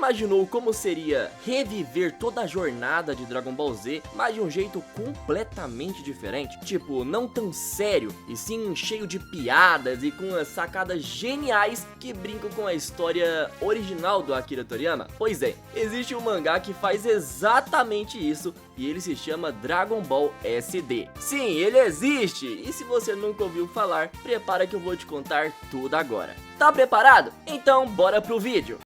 imaginou como seria reviver toda a jornada de Dragon Ball Z, mas de um jeito completamente diferente? Tipo, não tão sério, e sim cheio de piadas e com as sacadas geniais que brincam com a história original do Akira Toriyama? Pois é, existe um mangá que faz exatamente isso e ele se chama Dragon Ball SD. Sim, ele existe, e se você nunca ouviu falar, prepara que eu vou te contar tudo agora. Tá preparado? Então bora pro vídeo!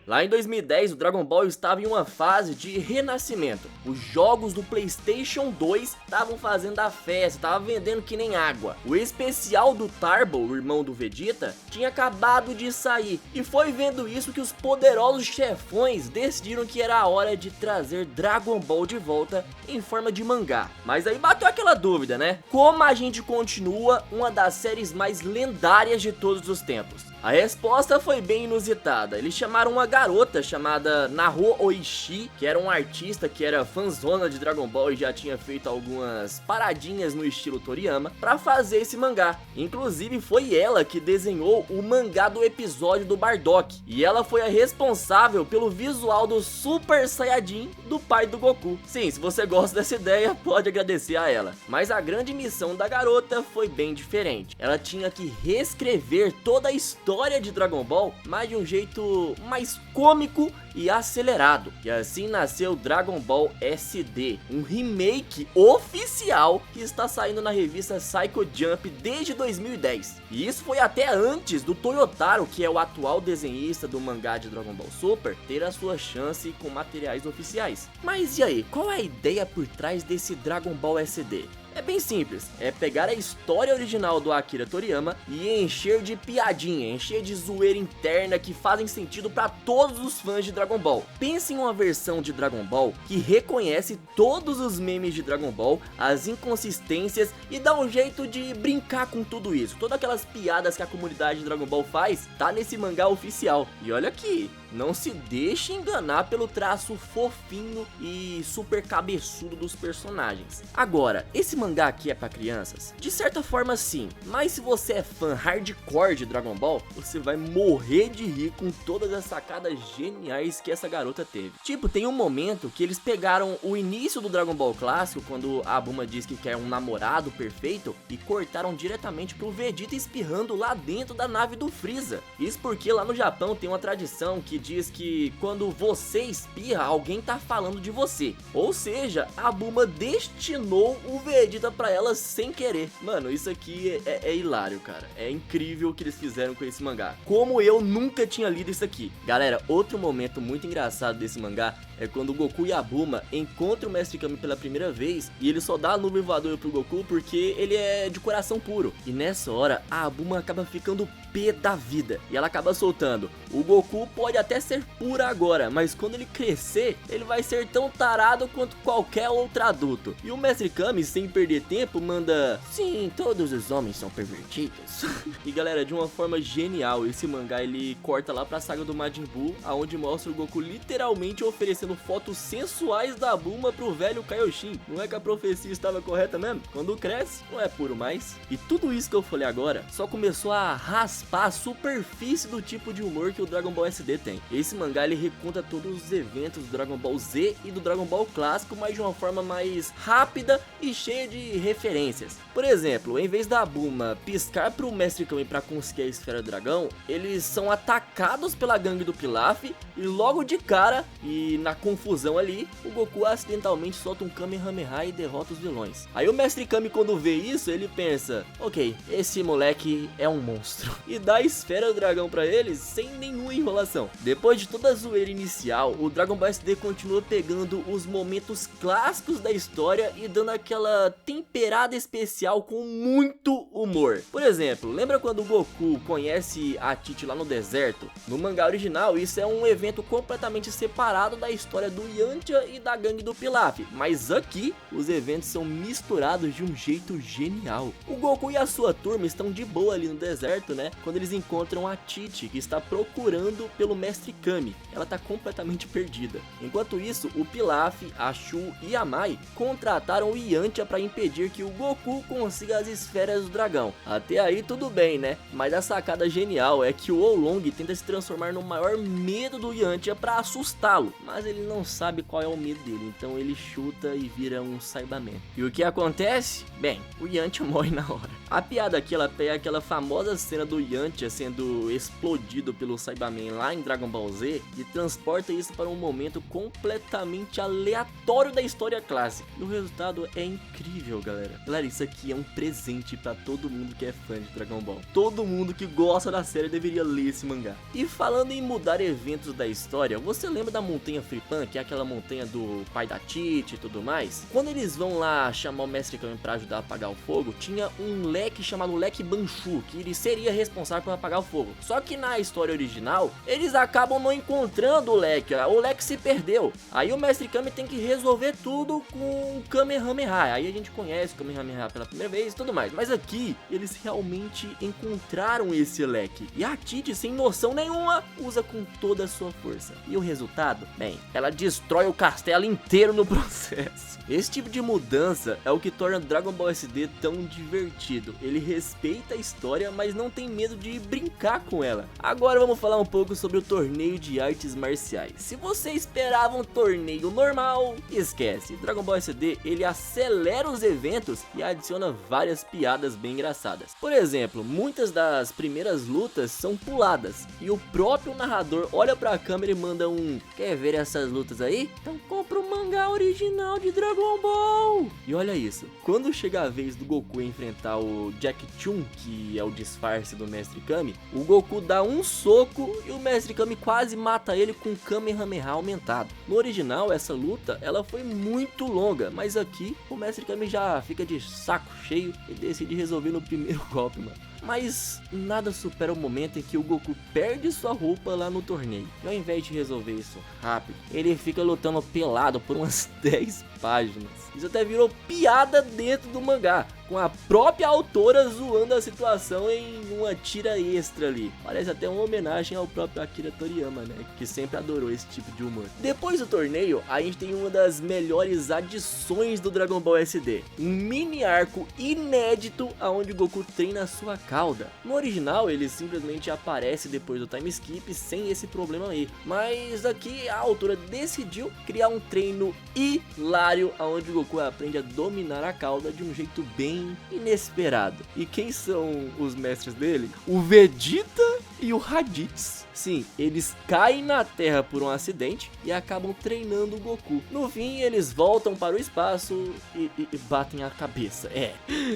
Lá em 2010, o Dragon Ball estava em uma fase de renascimento. Os jogos do PlayStation 2 estavam fazendo a festa, estavam vendendo que nem água. O especial do Turbo, o irmão do Vegeta, tinha acabado de sair. E foi vendo isso que os poderosos chefões decidiram que era a hora de trazer Dragon Ball de volta em forma de mangá. Mas aí bateu aquela dúvida, né? Como a gente continua uma das séries mais lendárias de todos os tempos? A resposta foi bem inusitada. Eles chamaram uma garota chamada Naho Oishi, que era um artista que era fãzona de Dragon Ball e já tinha feito algumas paradinhas no estilo Toriyama, pra fazer esse mangá. Inclusive foi ela que desenhou o mangá do episódio do Bardock, e ela foi a responsável pelo visual do Super Saiyajin do pai do Goku. Sim, se você gosta dessa ideia, pode agradecer a ela. Mas a grande missão da garota foi bem diferente. Ela tinha que reescrever toda a história de Dragon Ball, mas de um jeito mais cômico e acelerado. E assim nasceu Dragon Ball SD, um remake oficial que está saindo na revista Psycho Jump desde 2010. E isso foi até antes do Toyotaro, que é o atual desenhista do mangá de Dragon Ball Super, ter a sua chance com materiais oficiais. Mas e aí, qual é a ideia por trás desse Dragon Ball SD? É bem simples, é pegar a história original do Akira Toriyama e encher de piadinha, encher de zoeira interna que fazem sentido para todos os fãs de Dragon Ball. Pense em uma versão de Dragon Ball que reconhece todos os memes de Dragon Ball, as inconsistências e dá um jeito de brincar com tudo isso. Todas aquelas piadas que a comunidade de Dragon Ball faz, tá nesse mangá oficial. E olha aqui, não se deixe enganar pelo traço fofinho e super cabeçudo dos personagens. Agora, esse mangá aqui é pra crianças? De certa forma sim, mas se você é fã hardcore de Dragon Ball, você vai morrer de rir com todas as sacadas geniais que essa garota teve. Tipo, tem um momento que eles pegaram o início do Dragon Ball clássico, quando a Bulma diz que quer um namorado perfeito, e cortaram diretamente pro Vegeta espirrando lá dentro da nave do Freeza. Isso porque lá no Japão tem uma tradição que diz que quando você espirra, alguém tá falando de você. Ou seja, a Bulma destinou o Vegeta pra ela sem querer. Mano, isso aqui é hilário, cara. É incrível o que eles fizeram com esse mangá. Como eu nunca tinha lido isso aqui. Galera, outro momento muito engraçado desse mangá é quando o Goku e a Bulma encontram o Mestre Kami pela primeira vez e ele só dá a nuvem voadora pro Goku porque ele é de coração puro. E nessa hora, a Bulma acaba ficando pé da vida e ela acaba soltando: o Goku pode até ser pura agora, mas quando ele crescer, ele vai ser tão tarado quanto qualquer outro adulto. E o Mestre Kami, sem perder tempo, manda: sim, todos os homens são pervertidos. E galera, de uma forma genial, esse mangá ele corta lá pra saga do Majin Buu, aonde mostra o Goku literalmente oferecendo fotos sensuais da Bulma pro velho Kaioshin. Não é que a profecia estava correta mesmo? Quando cresce, não é puro mais. E tudo isso que eu falei agora só começou a raspar a superfície do tipo de humor que o Dragon Ball SD tem. Esse mangá ele reconta todos os eventos do Dragon Ball Z e do Dragon Ball clássico, mas de uma forma mais rápida e cheia de referências. Por exemplo, em vez da Bulma piscar pro Mestre Kami pra conseguir a esfera do dragão, eles são atacados pela gangue do Pilaf e logo de cara, e na confusão ali, o Goku acidentalmente solta um Kamehameha e derrota os vilões. Aí o Mestre Kami, quando vê isso, ele pensa: ok, esse moleque é um monstro, e dá a esfera do dragão pra eles sem nenhuma enrolação. Depois de toda a zoeira inicial, o Dragon Ball SD continua pegando os momentos clássicos da história e dando aquela temperada especial com muito humor. Por exemplo, lembra quando o Goku conhece a Tite lá no deserto? No mangá original, isso é um evento completamente separado da história do Yantia e da gangue do Pilaf, mas aqui os eventos são misturados de um jeito genial. O Goku e a sua turma estão de boa ali no deserto, né? Quando eles encontram a Tite, que está procurando pelo Mestre Mestre Kami. Ela tá completamente perdida. Enquanto isso, o Pilaf, a Shu e a Mai contrataram o Yantia para impedir que o Goku consiga as esferas do dragão. Até aí tudo bem, né? Mas a sacada genial é que o Oolong tenta se transformar no maior medo do Yantia para assustá-lo, mas ele não sabe qual é o medo dele, então ele chuta e vira um Saibaman. E o que acontece? Bem, o Yantia morre na hora. A piada aqui, ela pega aquela famosa cena do Yantia sendo explodido pelo Saibaman lá em Dragon Ball Z e transporta isso para um momento completamente aleatório da história clássica. E o resultado é incrível, galera. Galera, isso aqui é um presente para todo mundo que é fã de Dragon Ball. Todo mundo que gosta da série deveria ler esse mangá. E falando em mudar eventos da história, você lembra da montanha Fripan, que é aquela montanha do pai da Tite e tudo mais? Quando eles vão lá chamar o Mestre Kami para ajudar a apagar o fogo, tinha um leque chamado Leque Banshu, que ele seria responsável por apagar o fogo. Só que na história original, eles acabam não encontrando o leque se perdeu. Aí o Mestre Kami tem que resolver tudo com o Kamehameha. Aí a gente conhece o Kamehameha pela primeira vez e tudo mais. Mas aqui, eles realmente encontraram esse leque. E a Tite, sem noção nenhuma, usa com toda a sua força. E o resultado? Bem, ela destrói o castelo inteiro no processo. Esse tipo de mudança é o que torna Dragon Ball SD tão divertido. Ele respeita a história, mas não tem medo de brincar com ela. Agora vamos falar um pouco sobre o torneio de artes marciais. Se você esperava um torneio normal, esquece. Dragon Ball SD, ele acelera os eventos e adiciona várias piadas bem engraçadas. Por exemplo, muitas das primeiras lutas são puladas e o próprio narrador olha pra câmera e manda um: quer ver essas lutas aí? Então compra o mangá original de Dragon Ball. E olha isso, quando chega a vez do Goku enfrentar o Jack Chun, que é o disfarce do Mestre Kami, o Goku dá um soco e o Mestre Kami quase mata ele com Kamehameha aumentado. No original, essa luta ela foi muito longa, mas aqui o Mestre Kami já fica de saco cheio e decide resolver no primeiro golpe, mano. Mas nada supera o momento em que o Goku perde sua roupa lá no torneio. E ao invés de resolver isso rápido, ele fica lutando pelado por umas 10 páginas. Isso até virou piada dentro do mangá, com a própria autora zoando a situação em uma tira extra ali. Parece até uma homenagem ao próprio Akira Toriyama, né? Que sempre adorou esse tipo de humor. Depois do torneio, a gente tem uma das melhores adições do Dragon Ball SD. Um mini arco inédito onde o Goku treina a sua cauda. No original, ele simplesmente aparece depois do time skip sem esse problema aí. Mas aqui a autora decidiu criar um treino hilário onde o Goku aprende a dominar a cauda de um jeito bem inesperado. E quem são os mestres dele? O Vegeta e o Raditz. Sim, eles caem na Terra por um acidente e acabam treinando o Goku. No fim, eles voltam para o espaço e batem a cabeça.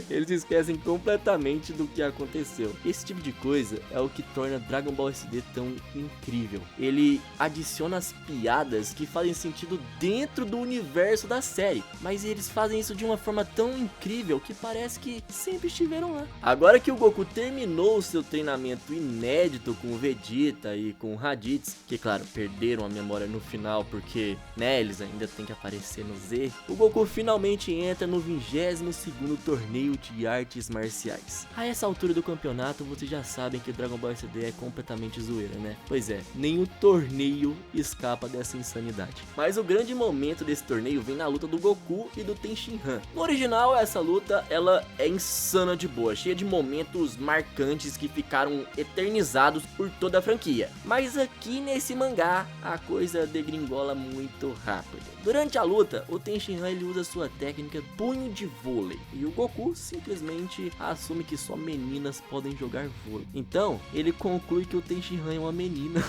Eles esquecem completamente do que aconteceu. Esse tipo de coisa é o que torna Dragon Ball SD tão incrível. Ele adiciona as piadas que fazem sentido dentro do universo da série, mas eles fazem isso de uma forma tão incrível que parece que sempre estiveram lá. Agora que o Goku terminou o seu treinamento inédito com o Vegeta e com o Raditz, que claro, perderam a memória no final porque, né, eles ainda tem que aparecer no Z, o Goku finalmente entra no 22º torneio de artes marciais. A essa altura do campeonato, vocês já sabem que Dragon Ball SD é completamente zoeira, né? Pois é, nem o torneio escapa dessa insanidade. Mas o grande momento desse torneio vem na luta do Goku e do Tenshinhan. No original, essa luta, ela é insana de boa, cheia de momentos marcantes que ficaram eternizados por toda a franquia. Mas aqui nesse mangá, a coisa degringola muito rápido. Durante a luta, o Tenshinhan ele usa sua técnica punho de vôlei e o Goku simplesmente assume que só meninas podem jogar vôlei. Então, ele conclui que o Tenshinhan é uma menina.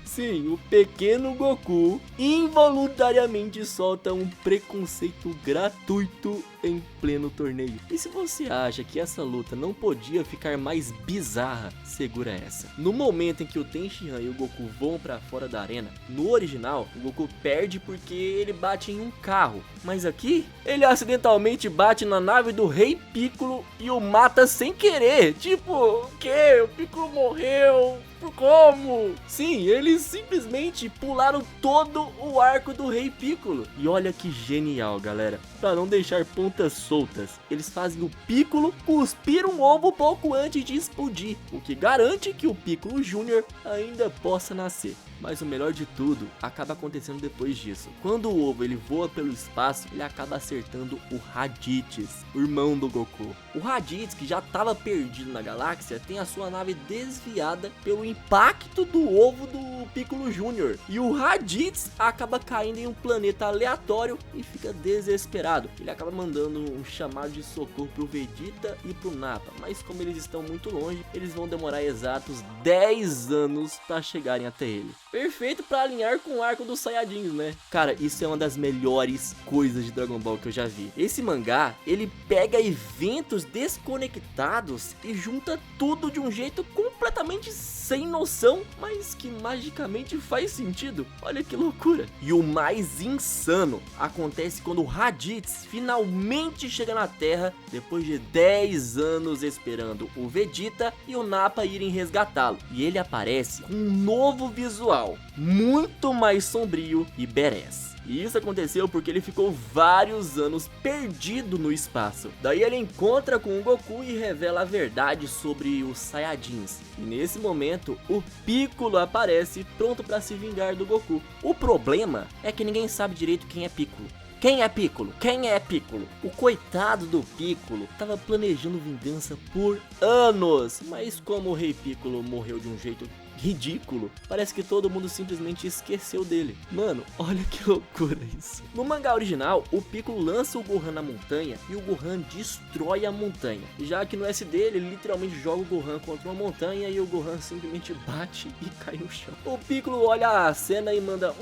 Sim, o pequeno Goku involuntariamente solta um preconceito gratuito em pleno torneio. E se você acha que essa luta não podia ficar mais bizarra, segura essa. No momento em que o Tenshinhan e o Goku vão pra fora da arena, no original, o Goku perde porque ele bate em um carro. Mas aqui, ele acidentalmente bate na nave do Rei Piccolo e o mata sem querer. Tipo, o quê? O Piccolo morreu. Como? Sim, eles simplesmente pularam todo o arco do Rei Piccolo. E olha que genial, galera. Pra não deixar pontas soltas, eles fazem o Piccolo cuspir um ovo pouco antes de explodir, o que garante que o Piccolo Jr. ainda possa nascer. Mas o melhor de tudo acaba acontecendo depois disso. Quando o ovo ele voa pelo espaço, ele acaba acertando o Raditz, o irmão do Goku. O Raditz, que já estava perdido na galáxia, tem a sua nave desviada pelo impacto do ovo do Piccolo Jr. E o Raditz acaba caindo em um planeta aleatório e fica desesperado. Ele acaba mandando um chamado de socorro pro Vegeta e pro Nappa, mas como eles estão muito longe, eles vão demorar exatos 10 anos para chegarem até ele. Perfeito para alinhar com o arco dos Saiyajins, né? Cara, isso é uma das melhores coisas de Dragon Ball que eu já vi. Esse mangá, ele pega eventos desconectados e junta tudo de um jeito completamente sem noção, mas que magicamente faz sentido. Olha que loucura. E o mais insano acontece quando o Raditz finalmente chega na Terra depois de 10 anos esperando o Vegeta e o Nappa irem resgatá-lo. E ele aparece com um novo visual, muito mais sombrio e badass. E isso aconteceu porque ele ficou vários anos perdido no espaço. Daí ele encontra com o Goku e revela a verdade sobre os Saiyajins. E nesse momento, o Piccolo aparece pronto para se vingar do Goku. O problema é que ninguém sabe direito quem é Piccolo. Quem é Piccolo? Quem é Piccolo? O coitado do Piccolo tava planejando vingança por anos, mas como o Rei Piccolo morreu de um jeito ridículo, parece que todo mundo simplesmente esqueceu dele. Mano, olha que loucura isso. No mangá original, o Piccolo lança o Gohan na montanha e o Gohan destrói a montanha. Já que no SD ele literalmente joga o Gohan contra uma montanha e o Gohan simplesmente bate e cai no chão. O Piccolo olha a cena e manda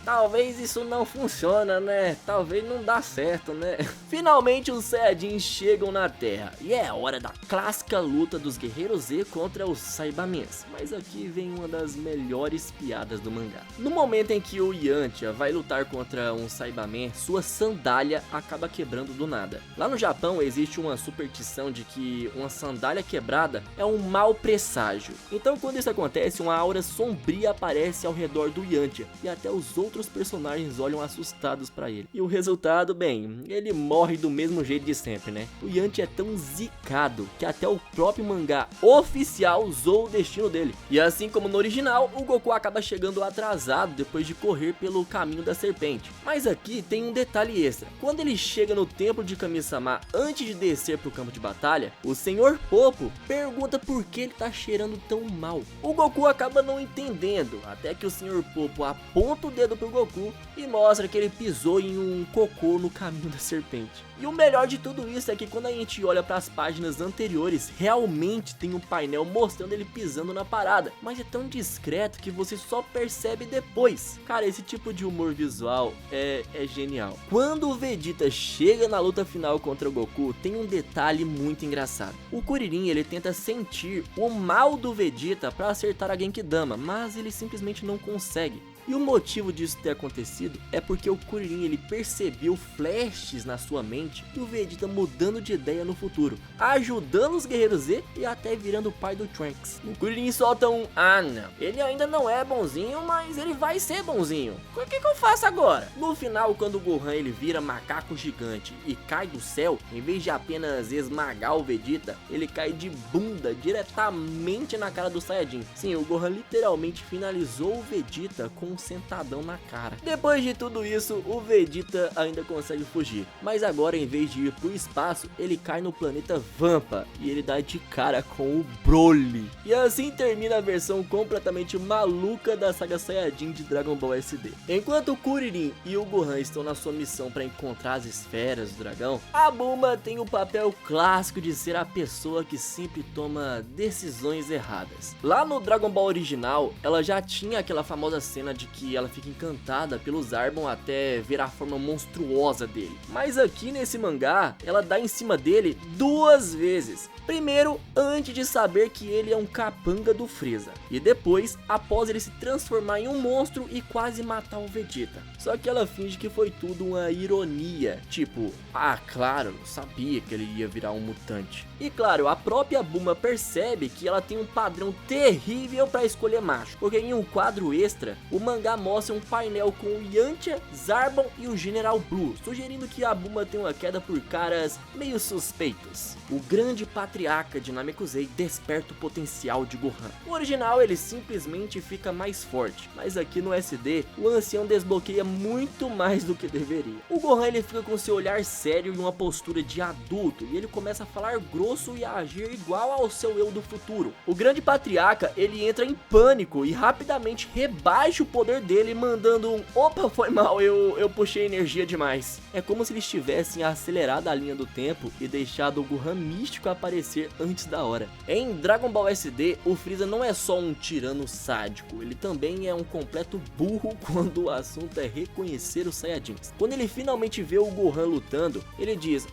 talvez isso não funciona, né? Talvez não dá certo, né? Finalmente os Saiyajins chegam na Terra e é hora da clássica luta dos Guerreiros Z contra os Saibamens. Mas aqui vem uma das melhores piadas do mangá. No momento em que o Yantia vai lutar contra um Saibamen, sua sandália acaba quebrando do nada. Lá no Japão existe uma superstição de que uma sandália quebrada é um mau presságio. Então quando isso acontece, uma aura sombria aparece ao redor do Yantia e até os outros personagens olham assustados pra ele. E o resultado, bem, ele morre do mesmo jeito de sempre, né? O Yantia é tão zicado que até o próprio mangá oficial usou o destino dele. E assim como no original, o Goku acaba chegando atrasado depois de correr pelo caminho da serpente. Mas aqui tem um detalhe extra. Quando ele chega no templo de Kami-sama antes de descer pro campo de batalha, o Senhor Popo pergunta por que ele tá cheirando tão mal. O Goku acaba não entendendo, até que o Senhor Popo aponta o dedo pro Goku e mostra que ele pisou em um cocô no caminho da serpente. E o melhor de tudo isso é que quando a gente olha para as páginas anteriores, realmente tem um painel mostrando ele pisando na parada, mas é tão discreto que você só percebe depois. Cara, esse tipo de humor visual é genial. Quando o Vegeta chega na luta final contra o Goku, tem um detalhe muito engraçado. O Kuririn, ele tenta sentir o mal do Vegeta para acertar a Genkidama, mas ele simplesmente não consegue. E o motivo disso ter acontecido é porque o Kuririn ele percebeu flashes na sua mente do Vegeta mudando de ideia no futuro, ajudando os Guerreiros Z e até virando o pai do Trunks. O Kuririn solta um não, ele ainda não é bonzinho, mas ele vai ser bonzinho. O que eu faço agora? No final, quando o Gohan ele vira macaco gigante e cai do céu, em vez de apenas esmagar o Vegeta, ele cai de bunda diretamente na cara do Saiyajin. Sim, o Gohan literalmente finalizou o Vegeta com um sentadão na cara. Depois de tudo isso, o Vegeta ainda consegue fugir, mas agora em vez de ir pro espaço, ele cai no planeta Vampa e ele dá de cara com o Broly. E assim termina a versão completamente maluca da saga Saiyajin de Dragon Ball SD. Enquanto o Kuririn e o Gohan estão na sua missão para encontrar as esferas do dragão, a Bulma tem o papel clássico de ser a pessoa que sempre toma decisões erradas. Lá no Dragon Ball original, ela já tinha aquela famosa cena de que ela fica encantada pelo Zarbon até ver a forma monstruosa dele. Mas aqui nesse mangá, ela dá em cima dele 2 vezes. Primeiro, antes de saber que ele é um capanga do Freeza. E depois, após ele se transformar em um monstro e quase matar o Vegeta. Só que ela finge que foi tudo uma ironia. Tipo, ah, claro, eu sabia que ele ia virar um mutante. E claro, a própria Bulma percebe que ela tem um padrão terrível para escolher macho. Porque em um quadro extra, o mangá mostra um painel com o Yantia, Zarbon e o General Blue, sugerindo que a Bulma tem uma queda por caras meio suspeitos. O grande patriarca de Namekusei desperta o potencial de Gohan. No original ele simplesmente fica mais forte, mas aqui no SD o ancião desbloqueia muito mais do que deveria. O Gohan ele fica com seu olhar sério e uma postura de adulto, e ele começa a falar grosso e a agir igual ao seu eu do futuro. O grande patriarca ele entra em pânico e rapidamente rebaixa o poder dele, mandando um opa, foi mal, eu puxei energia demais. É como se eles tivessem acelerado a linha do tempo e deixado o Gohan místico aparecer antes da hora. Em Dragon Ball SD, o Freeza não é só um tirano sádico, ele também é um completo burro quando o assunto é reconhecer os Saiyajins. Quando ele finalmente vê o Gohan lutando, ele diz: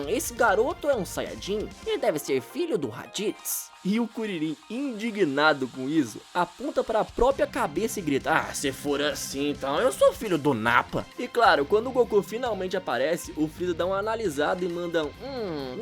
esse garoto é um Saiyajin? Ele deve ser filho do Raditz. E o Kuririn, indignado com isso, aponta para a própria cabeça e grita: ah, se for assim, então eu sou filho do Nappa. E claro, quando o Goku finalmente aparece, o Freeza dá uma analisada e manda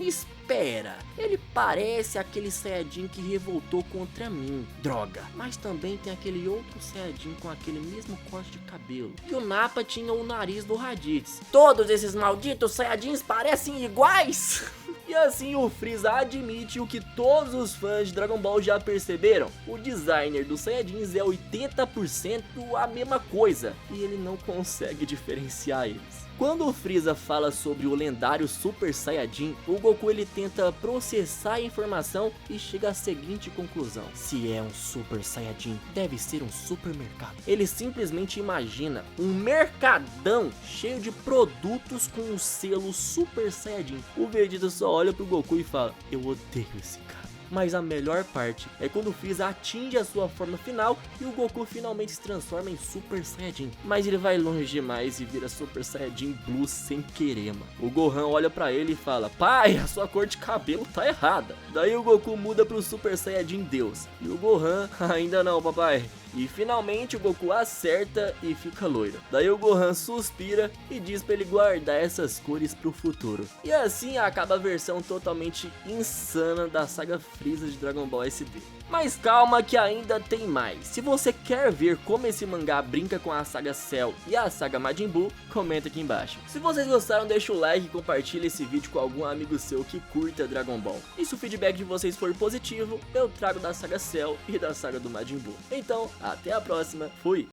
espera, ele parece aquele Saiyajin que revoltou contra mim, droga. Mas também tem aquele outro Saiyajin com aquele mesmo corte de cabelo. E o Nappa tinha o nariz do Raditz. Todos esses malditos Saiyajins parecem iguais. E assim o Freeza admite o que todos os fãs de Dragon Ball já perceberam: o designer dos Saiyajins é 80% a mesma coisa, e ele não consegue diferenciar eles. Quando o Freeza fala sobre o lendário Super Saiyajin, o Goku ele tenta processar a informação e chega à seguinte conclusão: se é um Super Saiyajin, deve ser um supermercado. Ele simplesmente imagina um mercadão cheio de produtos com o selo Super Saiyajin. O Vegeta só olha pro Goku e fala: eu odeio esse cara. Mas a melhor parte é quando o Freeza atinge a sua forma final e o Goku finalmente se transforma em Super Saiyajin. Mas ele vai longe demais e vira Super Saiyajin Blue sem querer, mano. O Gohan olha pra ele e fala: pai, a sua cor de cabelo tá errada. Daí o Goku muda pro Super Saiyajin Deus. E o Gohan: ainda não, papai. E finalmente o Goku acerta e fica loiro. Daí o Gohan suspira e diz pra ele guardar essas cores pro futuro. E assim acaba a versão totalmente insana da saga Freeza de Dragon Ball SD. Mas calma que ainda tem mais. Se você quer ver como esse mangá brinca com a saga Cell e a saga Majin Buu, comenta aqui embaixo. Se vocês gostaram, deixa o like e compartilha esse vídeo com algum amigo seu que curta Dragon Ball. E se o feedback de vocês for positivo, eu trago da saga Cell e da saga do Majin Buu. Então, até a próxima, fui!